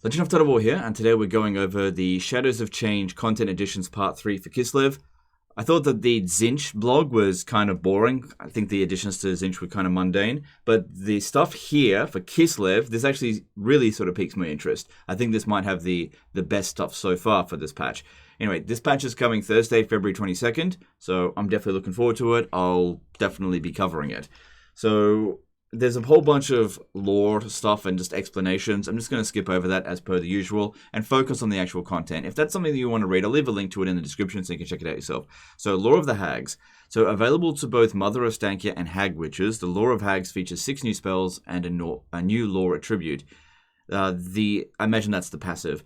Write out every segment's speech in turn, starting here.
Legend of Total War here, and today we're going over the Shadows of Change Content Editions Part 3 for Kislev. I thought that the Tzeentch blog was kind of boring. I think the additions to Tzeentch were kind of mundane. But the stuff here for Kislev, this actually really sort of piques my interest. I think this might have the best stuff so far for this patch. Anyway, this patch is coming Thursday, February 22nd, so I'm definitely looking forward to it. I'll definitely be covering it. So there's a whole bunch of lore stuff and just explanations. I'm just going to skip over that as per the usual and focus on the actual content. If that's something that you want to read, I'll leave a link to it in the description so you can check it out yourself. So, Lore of the Hags. So, available to both Mother of Stankia and Hag Witches, the Lore of Hags features 6 new spells and a new lore attribute. I imagine that's the passive.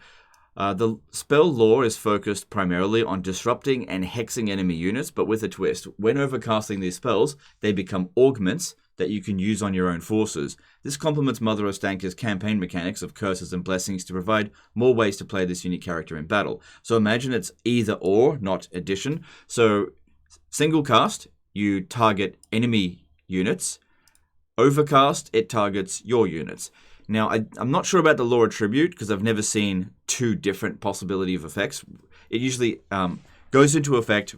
The spell lore is focused primarily on disrupting and hexing enemy units, but with a twist. When overcasting these spells, they become augments that you can use on your own forces. This complements Mother of Stankia's campaign mechanics of curses and blessings to provide more ways to play this unique character in battle. So imagine it's either or, not addition. So single cast, you target enemy units. Overcast, it targets your units. Now, I'm not sure about the lore attribute because I've never seen 2 different possibility of effects. It usually goes into effect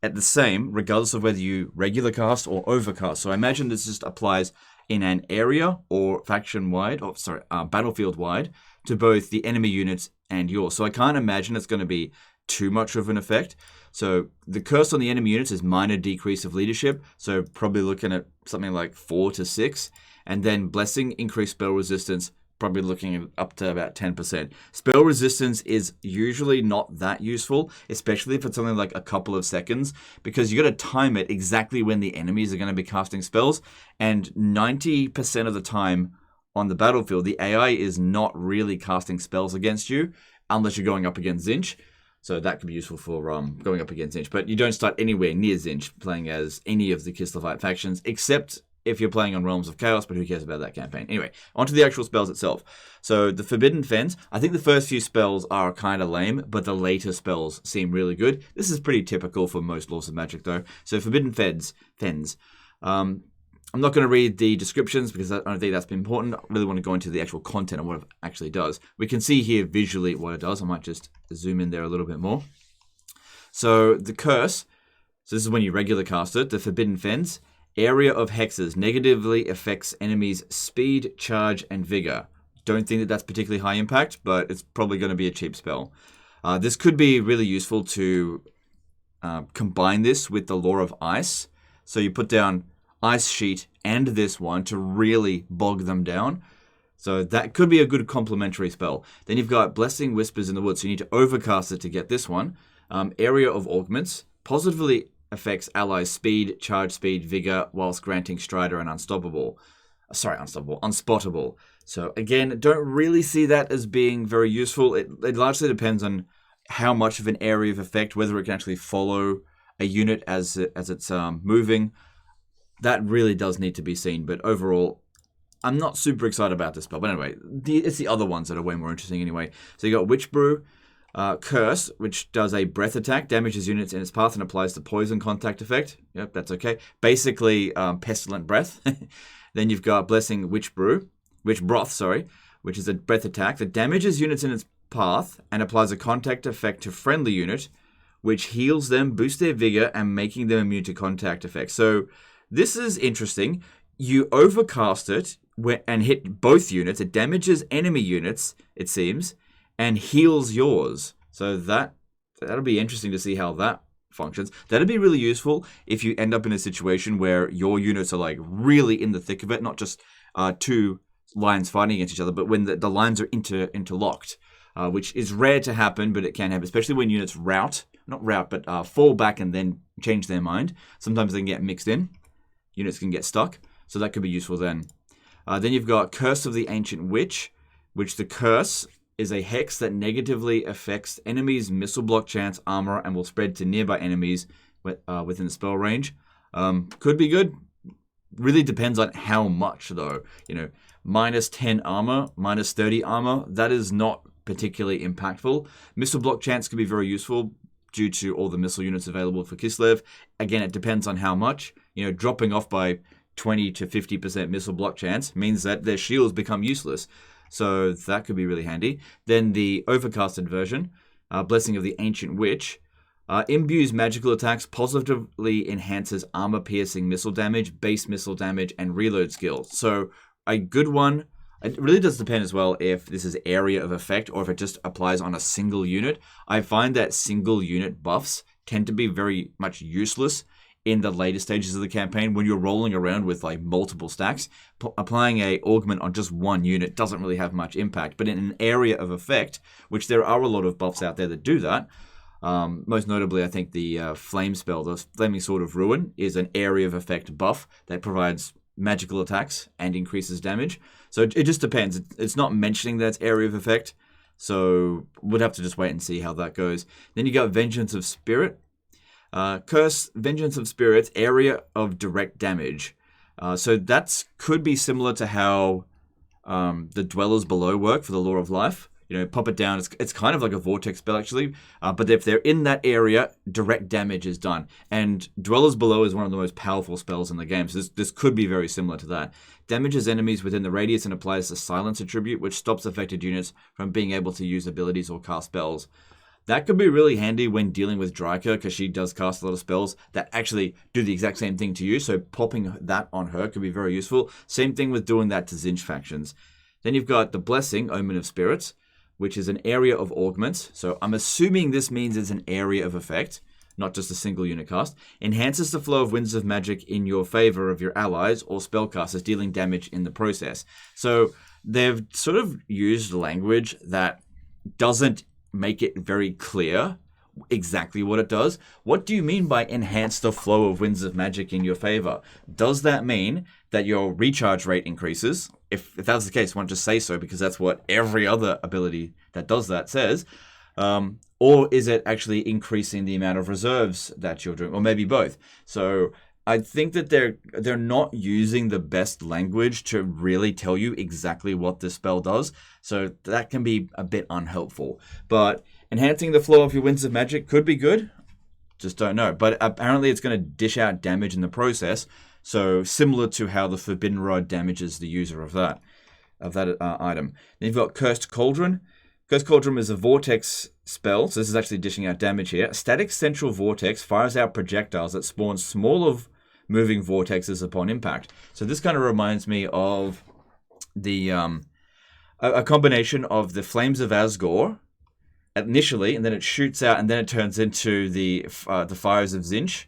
at the same, regardless of whether you regular cast or overcast. So I imagine this just applies in an area or battlefield wide to both the enemy units and yours. So I can't imagine it's going to be too much of an effect. So the curse on the enemy units is minor decrease of leadership. So probably looking at something like 4 to 6. And then blessing, increased spell resistance, probably looking at up to about 10%. Spell resistance is usually not that useful, especially if it's only like a couple of seconds, because you got to time it exactly when the enemies are going to be casting spells. And 90% of the time on the battlefield, the AI is not really casting spells against you unless you're going up against Tzeentch. So that could be useful for going up against Tzeentch. But you don't start anywhere near Tzeentch playing as any of the Kislevite factions, except if you're playing on Realms of Chaos, but who cares about that campaign? Anyway, onto the actual spells itself. So the Forbidden Fens, I think the first few spells are kind of lame, but the later spells seem really good. This is pretty typical for most Laws of Magic, though. So Forbidden Fens. I'm not going to read the descriptions because I don't think that's been important. I really want to go into the actual content and what it actually does. We can see here visually what it does. I might just zoom in there a little bit more. So the curse, so this is when you regular cast it, the Forbidden Fens. Area of hexes negatively affects enemies' speed, charge, and vigor. Don't think that that's particularly high impact, but it's probably going to be a cheap spell. This could be really useful to combine this with the Lore of Ice. So you put down Ice Sheet and this one to really bog them down. So that could be a good complementary spell. Then you've got Blessing Whispers in the Woods. So you need to overcast it to get this one. Area of Augments. Positively affects allies' speed, charge speed, vigor, whilst granting Strider and Unstoppable. Unspotable. So again, don't really see that as being very useful. It largely depends on how much of an area of effect, whether it can actually follow a unit as it's moving. That really does need to be seen. But overall, I'm not super excited about this spell. But anyway, it's the other ones that are way more interesting anyway. So you got Witch Brew. Curse, which does a breath attack, damages units in its path and applies the poison contact effect. Yep, that's okay. Basically, pestilent breath. Then you've got Blessing Witch Broth, which is a breath attack that damages units in its path and applies a contact effect to friendly unit, which heals them, boosts their vigor, and making them immune to contact effects. So this is interesting. You overcast it and hit both units. It damages enemy units, it seems, and heals yours. So that'll be interesting to see how that functions. That'd be really useful if you end up in a situation where your units are like really in the thick of it, not just 2 lines fighting against each other, but when the lines are interlocked, which is rare to happen, but it can happen, especially when units fall back and then change their mind. Sometimes they can get mixed in. Units can get stuck. So that could be useful then. Then you've got Curse of the Ancient Witch, which the curse is a hex that negatively affects enemies' missile block chance, armor, and will spread to nearby enemies within the spell range. Could be good. Really depends on how much, though. Minus 10 armor, minus 30 armor, that is not particularly impactful. Missile block chance could be very useful due to all the missile units available for Kislev. Again, it depends on how much. Dropping off by 20 to 50% missile block chance means that their shields become useless. So that could be really handy. Then the overcasted version, Blessing of the Ancient Witch, imbues magical attacks, positively enhances armor-piercing missile damage, base missile damage, and reload skill. So a good one. It really does depend as well if this is area of effect or if it just applies on a single unit. I find that single unit buffs tend to be very much useless in the later stages of the campaign when you're rolling around with like multiple stacks. Applying a augment on just one unit doesn't really have much impact, but in an area of effect, which there are a lot of buffs out there that do that, most notably I think the flame spell, the Flaming Sword of Ruin, is an area of effect buff that provides magical attacks and increases damage. So it just depends. It's not mentioning that it's area of effect, so we'd have to just wait and see how that goes. Then you got Vengeance of Spirit. Curse, Vengeance of Spirits, area of direct damage. So that could be similar to how the Dwellers Below work for the Law of Life. You know, pop it down. It's kind of like a vortex spell, actually. But if they're in that area, direct damage is done. And Dwellers Below is one of the most powerful spells in the game. So this could be very similar to that. Damages enemies within the radius and applies the Silence attribute, which stops affected units from being able to use abilities or cast spells. That could be really handy when dealing with Dryka, because she does cast a lot of spells that actually do the exact same thing to you. So popping that on her could be very useful. Same thing with doing that to Tzeentch factions. Then you've got the Blessing, Omen of Spirits, which is an area of augments. So I'm assuming this means it's an area of effect, not just a single unit cast. Enhances the flow of winds of magic in your favor of your allies or spellcasters, dealing damage in the process. So they've sort of used language that doesn't make it very clear exactly what it does. What do you mean by enhance the flow of winds of magic in your favor? Does that mean that your recharge rate increases? If that's the case, why don't just say so, because that's what every other ability that does that says. Or is it actually increasing the amount of reserves that you're doing? Or maybe both. So I think that they're not using the best language to really tell you exactly what this spell does. So that can be a bit unhelpful. But enhancing the flow of your winds of magic could be good. Just don't know. But apparently it's going to dish out damage in the process. So similar to how the Forbidden Rod damages the user of that item. Then you've got Cursed Cauldron. Cursed Cauldron is a vortex spell. So this is actually dishing out damage here. A static central vortex fires out projectiles that spawn smaller moving vortexes upon impact. So this kind of reminds me of the a combination of the Flames of Asgore initially, and then it shoots out, and then it turns into the Fires of Tzeentch.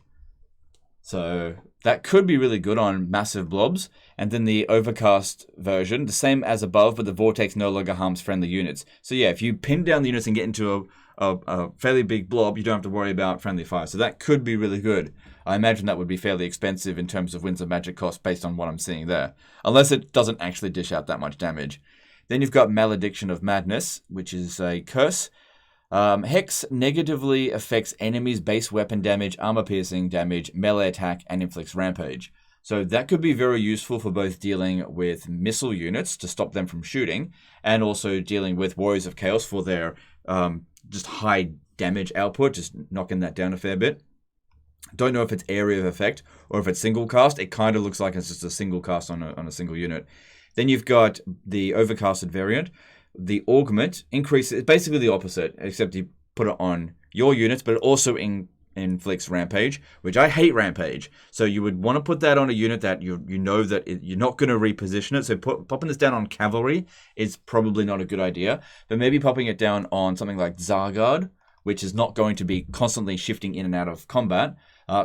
So that could be really good on massive blobs. And then the Overcast version, the same as above, but the vortex no longer harms friendly units. So yeah, if you pin down the units and get into a fairly big blob, you don't have to worry about friendly fire. So that could be really good. I imagine that would be fairly expensive in terms of Winds of Magic cost based on what I'm seeing there. Unless it doesn't actually dish out that much damage. Then you've got Malediction of Madness, which is a curse. Hex negatively affects enemies' base weapon damage, armor-piercing damage, melee attack, and inflicts rampage. So that could be very useful for both dealing with missile units to stop them from shooting, and also dealing with Warriors of Chaos for their just high damage output, just knocking that down a fair bit. Don't know if it's area of effect or if it's single cast. It kind of looks like it's just a single cast on a single unit. Then you've got the overcasted variant. The augment increases, basically the opposite, except you put it on your units, but it also inflicts rampage, which I hate rampage. So you would want to put that on a unit that you know that you're not going to reposition it. So popping this down on cavalry is probably not a good idea, but maybe popping it down on something like Zargard, which is not going to be constantly shifting in and out of combat,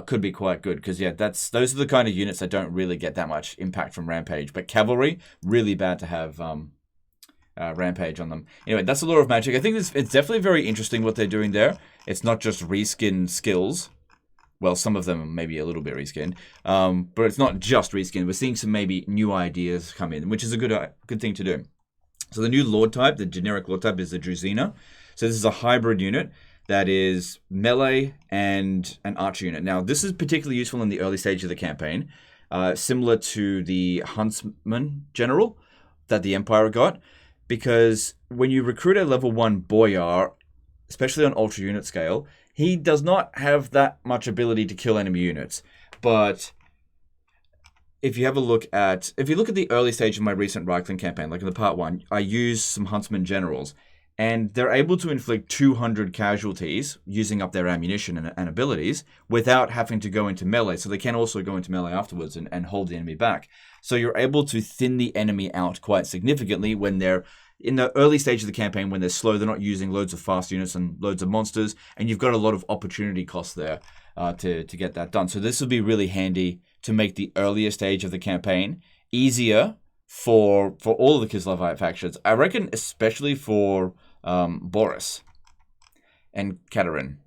could be quite good. Because yeah, those are the kind of units that don't really get that much impact from rampage. But cavalry, really bad to have rampage on them. Anyway, that's the Law of Magic. I think it's definitely very interesting what they're doing there. It's not just reskin skills. Well, some of them maybe a little bit reskinned, but it's not just reskin. We're seeing some maybe new ideas come in, which is a good thing to do. So the new Lord type, the generic Lord type, is the Druzina. So this is a hybrid unit that is melee and an archer unit. Now, this is particularly useful in the early stage of the campaign, similar to the Huntsman General that the Empire got, because when you recruit a level 1 Boyar, especially on Ultra Unit scale, he does not have that much ability to kill enemy units. But if you look at the early stage of my recent Reichland campaign, like in the part 1, I used some Huntsman generals, and they're able to inflict 200 casualties using up their ammunition and abilities without having to go into melee. So they can also go into melee afterwards and hold the enemy back. So you're able to thin the enemy out quite significantly when they're in the early stage of the campaign, when they're slow, they're not using loads of fast units and loads of monsters, and you've got a lot of opportunity costs there to get that done. So this will be really handy to make the earlier stage of the campaign easier for all of the Kislevite factions. I reckon especially for Boris and Katerin.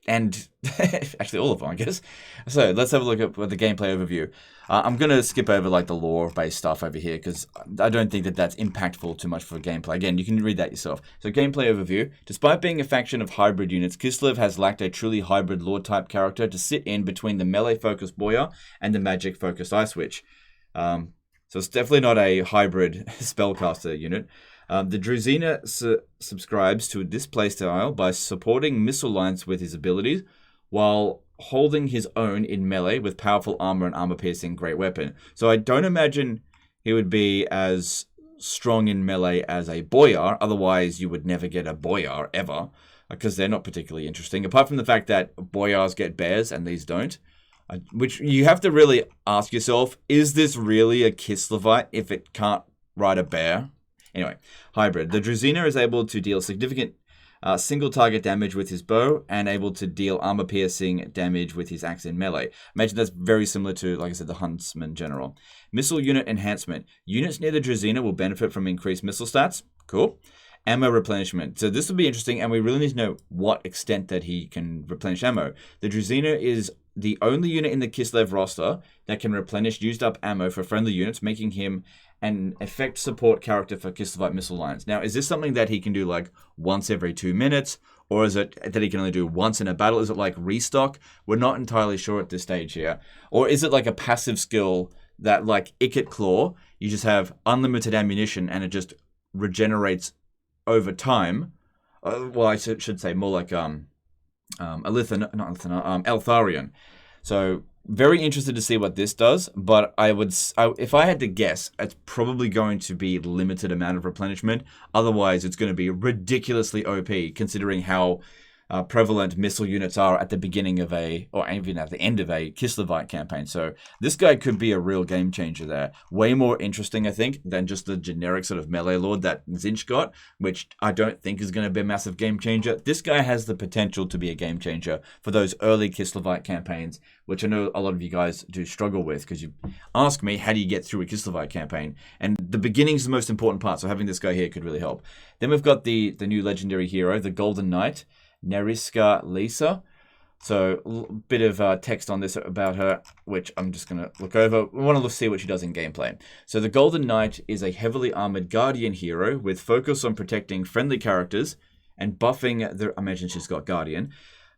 And actually all of them, I guess. So let's have a look at the gameplay overview. I'm going to skip over like the lore-based stuff over here because I don't think that that's impactful too much for gameplay. Again, you can read that yourself. So gameplay overview. Despite being a faction of hybrid units, Kislev has lacked a truly hybrid lord-type character to sit in between the melee-focused Boyar and the magic-focused Ice Witch. So it's definitely not a hybrid spellcaster unit. The Druzina subscribes to this playstyle by supporting missile lines with his abilities while holding his own in melee with powerful armor and armor-piercing great weapon. So I don't imagine he would be as strong in melee as a Boyar, otherwise you would never get a Boyar ever, because they're not particularly interesting, apart from the fact that Boyars get bears and these don't. Which you have to really ask yourself, is this really a Kislevite if it can't ride a bear? Anyway, hybrid. The Druzina is able to deal significant single target damage with his bow and able to deal armor piercing damage with his axe in melee. Imagine that's very similar to, like I said, the Huntsman general. Missile unit enhancement. Units near the Druzina will benefit from increased missile stats. Cool. Ammo replenishment. So this will be interesting, and we really need to know what extent that he can replenish ammo. The Druzina is the only unit in the Kislev roster that can replenish used up ammo for friendly units, making him an effect support character for Kislevite missile lines. Now, is this something that he can do like once every 2 minutes, or is it that he can only do once in a battle? Is it like restock? We're not entirely sure at this stage here. Or is it like a passive skill that, like Ikat Claw, you just have unlimited ammunition and it just regenerates over time? Well, I should say more like Eltharion. So very interested to see what this does, but if I had to guess, it's probably going to be limited amount of replenishment. Otherwise, it's going to be ridiculously OP, considering how prevalent missile units are at the beginning of or even at the end of a Kislevite campaign. So this guy could be a real game changer there. Way more interesting, I think, than just the generic sort of melee lord that Tzeentch got, which I don't think is going to be a massive game changer. This guy has the potential to be a game changer for those early Kislevite campaigns, which I know a lot of you guys do struggle with, because you ask me, how do you get through a Kislevite campaign? And the beginning's the most important part, so having this guy here could really help. Then we've got the new legendary hero, the Golden Knight, Neriska Lisa. So a bit of text on this about her, which I'm just going to look over. We want to see what she does in gameplay. So the Golden Knight is a heavily armored guardian hero with focus on protecting friendly characters and buffing I imagine she's got guardian,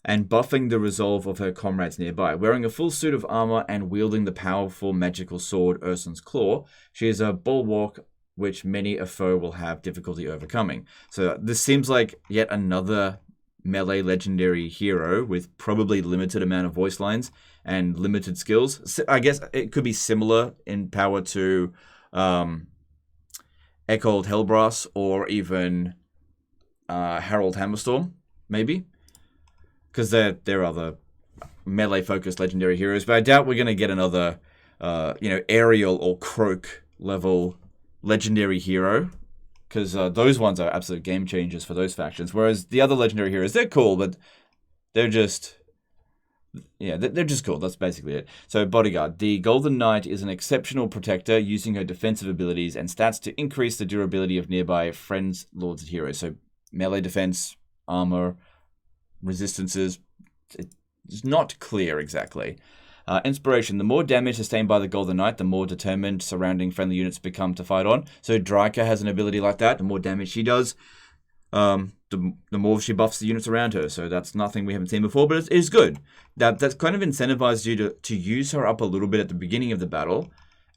and buffing the resolve of her comrades nearby. Wearing a full suit of armor and wielding the powerful magical sword Ursun's Claw, she is a bulwark which many a foe will have difficulty overcoming. So this seems like yet another melee legendary hero with probably limited amount of voice lines and limited skills. So I guess it could be similar in power to Eckold Hellbrass or even Harold Hammerstorm, maybe, because they're other melee focused legendary heroes. But I doubt we're going to get another Ariel or Croak level legendary hero, because those ones are absolute game changers for those factions. Whereas the other legendary heroes, they're cool, but they're just cool. That's basically it. So Bodyguard. The Golden Knight is an exceptional protector, using her defensive abilities and stats to increase the durability of nearby friends, lords, and heroes. So melee defense, armor, resistances. It's not clear exactly. Inspiration. The more damage sustained by the Golden Knight, the more determined surrounding friendly units become to fight on. So Draika has an ability like that. The more damage she does, the more she buffs the units around her. So that's nothing we haven't seen before, but it is good. That's kind of incentivizes you to use her up a little bit at the beginning of the battle,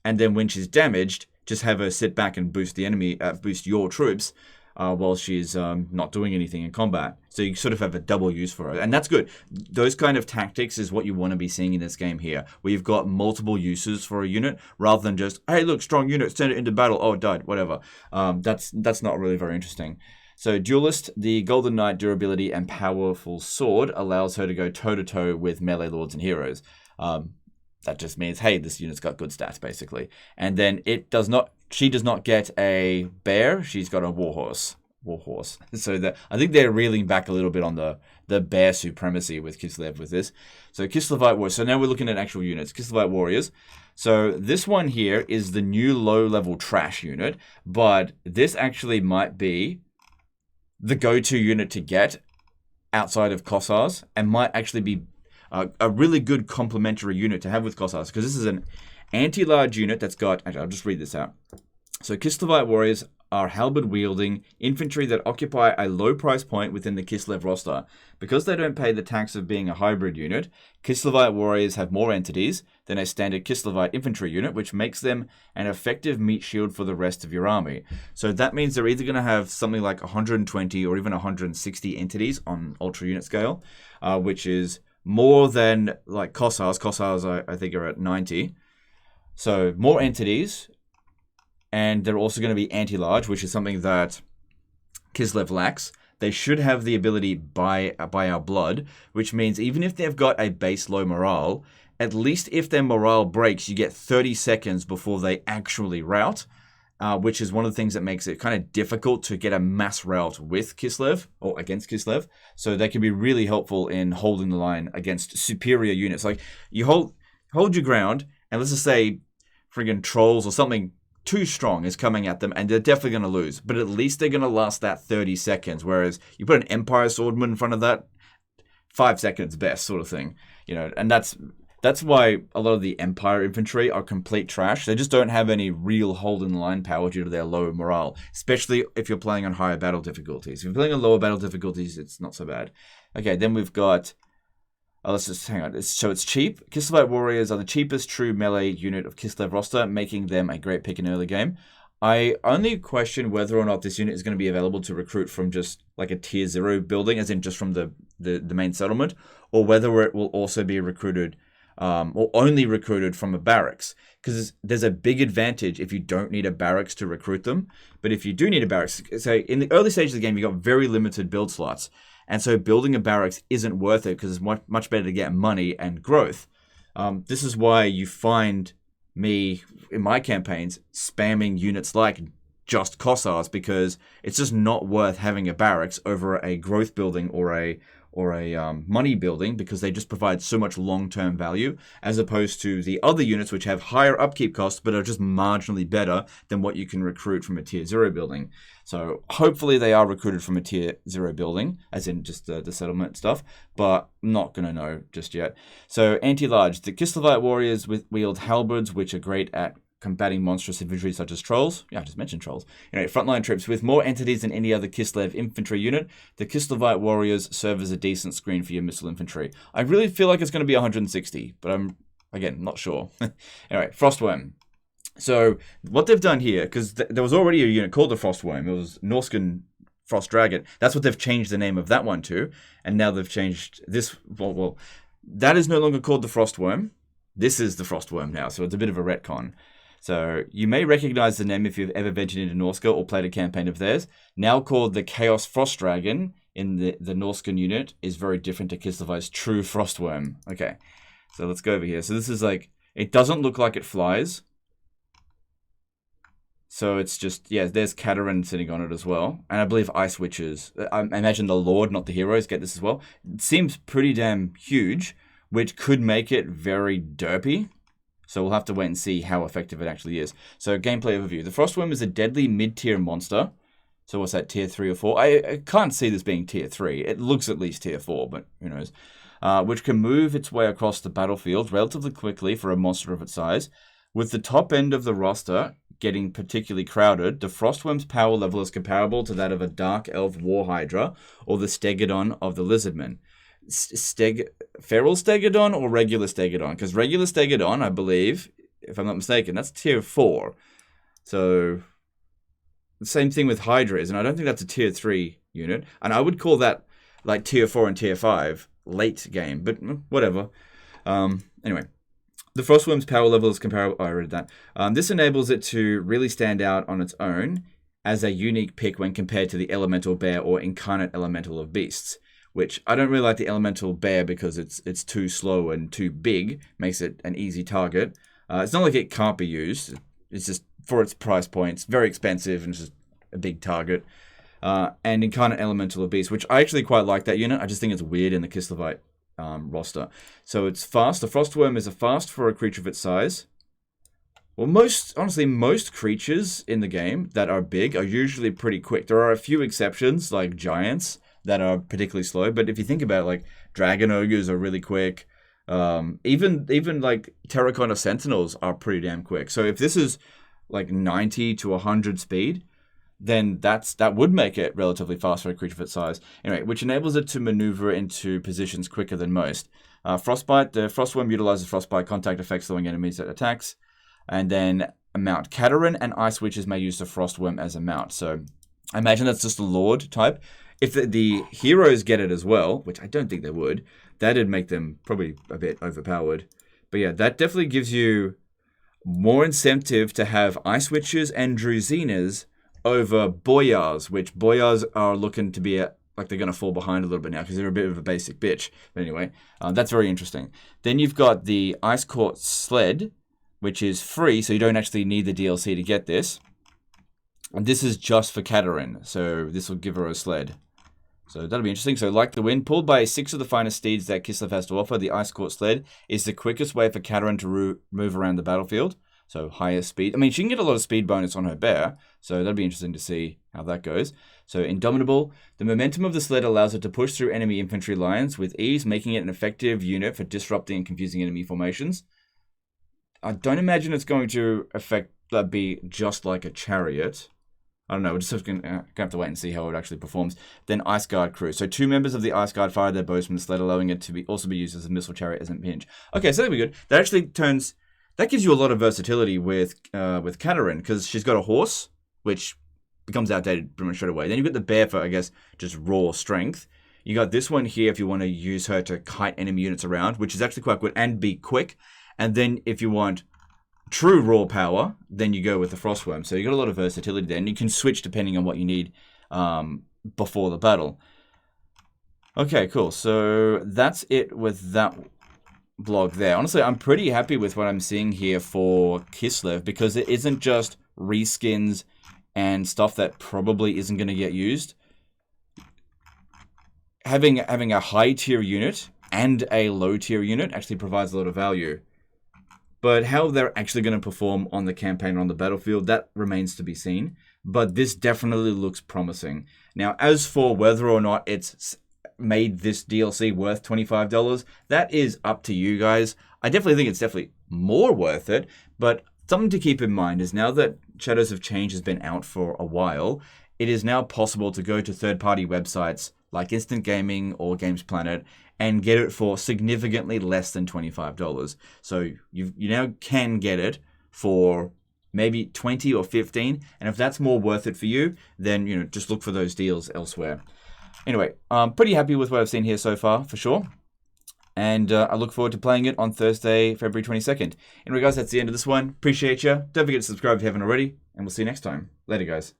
and then when she's damaged, just have her sit back and boost the enemy, boost your troops. while she's not doing anything in combat. So you sort of have a double use for her. And that's good. Those kind of tactics is what you want to be seeing in this game here, where you've got multiple uses for a unit, rather than just, hey, look, strong unit, send it into battle. Oh, it died, whatever. That's not really very interesting. So Duelist, the Golden Knight durability and powerful sword allows her to go toe-to-toe with melee lords and heroes. That just means, hey, this unit's got good stats, basically. And then she does not get a bear, she's got a warhorse. So I think they're reeling back a little bit on the bear supremacy with Kislev with this. So Kislevite Warriors. So now we're looking at actual units. Kislevite Warriors. So this one here is the new low-level trash unit, but this actually might be the go-to unit to get outside of Kossars, and might actually be a really good complementary unit to have with Kossars, because this is an anti-large unit that's got... Actually, I'll just read this out. So Kislevite Warriors are halberd-wielding infantry that occupy a low price point within the Kislev roster. Because they don't pay the tax of being a hybrid unit, Kislevite Warriors have more entities than a standard Kislevite infantry unit, which makes them an effective meat shield for the rest of your army. So that means they're either going to have something like 120 or even 160 entities on ultra unit scale, which is more than like Kossars. Kossars, I think, are at 90. So more entities, and they're also going to be anti-large, which is something that Kislev lacks. They should have the ability by our blood, which means even if they've got a base low morale, at least if their morale breaks, you get 30 seconds before they actually rout, which is one of the things that makes it kind of difficult to get a mass rout with Kislev, or against Kislev. So they can be really helpful in holding the line against superior units. Like, you hold your ground, and let's just say friggin' trolls or something too strong is coming at them, and they're definitely going to lose. But at least they're going to last that 30 seconds. Whereas you put an Empire Swordman in front of that, 5 seconds best sort of thing. You know, and that's why a lot of the Empire infantry are complete trash. They just don't have any real hold in the line power due to their low morale, especially if you're playing on higher battle difficulties. If you're playing on lower battle difficulties, it's not so bad. Okay, then we've got... let's just hang on. So it's cheap. Kislevite Warriors are the cheapest true melee unit of Kislev roster, making them a great pick in early game. I only question whether or not this unit is going to be available to recruit from just like a tier 0 building, as in just from the main settlement, or whether it will also be recruited or only recruited from a barracks. Because there's a big advantage if you don't need a barracks to recruit them. But if you do need a barracks, say in the early stage of the game, you got very limited build slots. And so building a barracks isn't worth it because it's much better to get money and growth. This is why you find me, in my campaigns, spamming units like just Kossars, because it's just not worth having a barracks over a growth building or a money building, because they just provide so much long-term value, as opposed to the other units which have higher upkeep costs but are just marginally better than what you can recruit from a tier 0 building. So hopefully they are recruited from a tier 0 building, as in just the settlement stuff, but I'm not going to know just yet. So anti-large. The Kislevite Warriors wield halberds, which are great at combating monstrous infantry such as trolls. Yeah, I just mentioned trolls. Frontline troops. With more entities than any other Kislev infantry unit, the Kislevite Warriors serve as a decent screen for your missile infantry. I really feel like it's going to be 160, but I'm, again, not sure. Anyway, Frostworm. So what they've done here, because there was already a unit called the Frostworm. It was Norscan Frost Dragon. That's what they've changed the name of that one to. And now they've changed this. Well, that is no longer called the Frostworm. This is the Frostworm now, so it's a bit of a retcon. So you may recognize the name if you've ever ventured into Norska or played a campaign of theirs. Now called the Chaos Frost Dragon in the Norskan unit, is very different to Kislevite's true Frostworm. Okay, so let's go over here. So this is like, it doesn't look like it flies. So it's just, yeah, there's Katerin sitting on it as well. And I believe Ice Witches. I imagine the Lord, not the heroes, get this as well. It seems pretty damn huge, which could make it very derpy. So we'll have to wait and see how effective it actually is. So gameplay overview. The Frostworm is a deadly mid-tier monster. So what's that, tier 3 or 4? I can't see this being tier 3. It looks at least tier 4, but who knows. Which can move its way across the battlefield relatively quickly for a monster of its size. With the top end of the roster getting particularly crowded, the Frostworm's power level is comparable to that of a Dark Elf War Hydra or the Stegodon of the Lizardmen. Feral Stegodon or regular Stegodon? Because regular Stegodon, I believe, if I'm not mistaken, that's tier 4. So same thing with Hydra is, and I don't think that's a tier 3 unit. And I would call that like tier 4 and tier 5 late game, but whatever. Anyway, the Frostworm's power level is comparable. Oh, I read that. This enables it to really stand out on its own as a unique pick when compared to the Elemental Bear or Incarnate Elemental of Beasts, which I don't really like the Elemental Bear because it's too slow and too big, makes it an easy target. It's not like it can't be used. It's just for its price point, it's very expensive and it's just a big target. And Incarnate Elemental of Beasts, which I actually quite like that unit. I just think it's weird in the Kislevite roster. So it's fast. The Frostworm is a fast for a creature of its size. Well, most creatures in the game that are big are usually pretty quick. There are a few exceptions, like giants, that are particularly slow. But if you think about it, like Dragon Ogres are really quick. Even like Terracotta Sentinels are pretty damn quick. So if this is like 90 to 100 speed, then that would make it relatively fast for a creature of its size. Anyway, which enables it to maneuver into positions quicker than most. Frostbite, the Frostworm utilizes Frostbite contact effects, slowing enemies at attacks. And then Mount Katarin and Ice Witches may use the Frostworm as a mount. So I imagine that's just a Lord type. If the heroes get it as well, which I don't think they would, that'd make them probably a bit overpowered. But yeah, that definitely gives you more incentive to have Ice Witches and Druzinas over Boyars, which Boyars are looking to be like they're going to fall behind a little bit now because they're a bit of a basic bitch. But anyway, that's very interesting. Then you've got the Ice Court Sled, which is free, so you don't actually need the DLC to get this. And this is just for Katarin, so this will give her a sled. So that'll be interesting. So like the wind, pulled by 6 of the finest steeds that Kislev has to offer, the Ice Court Sled is the quickest way for Katarin to move around the battlefield. So higher speed. I mean, she can get a lot of speed bonus on her bear, so that'll be interesting to see how that goes. So Indomitable, the momentum of the sled allows it to push through enemy infantry lines with ease, making it an effective unit for disrupting and confusing enemy formations. I don't imagine it's going to be just like a chariot. I don't know, we're just going to have to wait and see how it actually performs. Then Ice Guard crew. So 2 members of the Ice Guard fire their bows from the sled, allowing it to also be used as a missile chariot as a pinch. Okay, so that'll be good. That actually that gives you a lot of versatility with Katarin, because she's got a horse, which becomes outdated pretty much straight away. Then you've got the bear for, I guess, just raw strength. You got this one here if you want to use her to kite enemy units around, which is actually quite good, and be quick. And then if you want true raw power, then you go with the Frostworm. So you got a lot of versatility there, and you can switch depending on what you need before the battle. Okay, cool. So that's it with that blog there. Honestly, I'm pretty happy with what I'm seeing here for Kislev, because it isn't just reskins and stuff that probably isn't going to get used. Having a high tier unit and a low tier unit actually provides a lot of value. But how they're actually going to perform on the campaign or on the battlefield, that remains to be seen. But this definitely looks promising. Now, as for whether or not it's made this DLC worth $25, that is up to you guys. I definitely think it's definitely more worth it. But something to keep in mind is now that Shadows of Change has been out for a while, it is now possible to go to third-party websites like Instant Gaming or Games Planet and get it for significantly less than $25. So you now can get it for maybe 20 or 15, and if that's more worth it for you, then just look for those deals elsewhere. Anyway, I'm pretty happy with what I've seen here so far, for sure. And I look forward to playing it on Thursday, February 22nd. Anyway, guys, that's the end of this one. Appreciate you. Don't forget to subscribe if you haven't already, and we'll see you next time. Later, guys.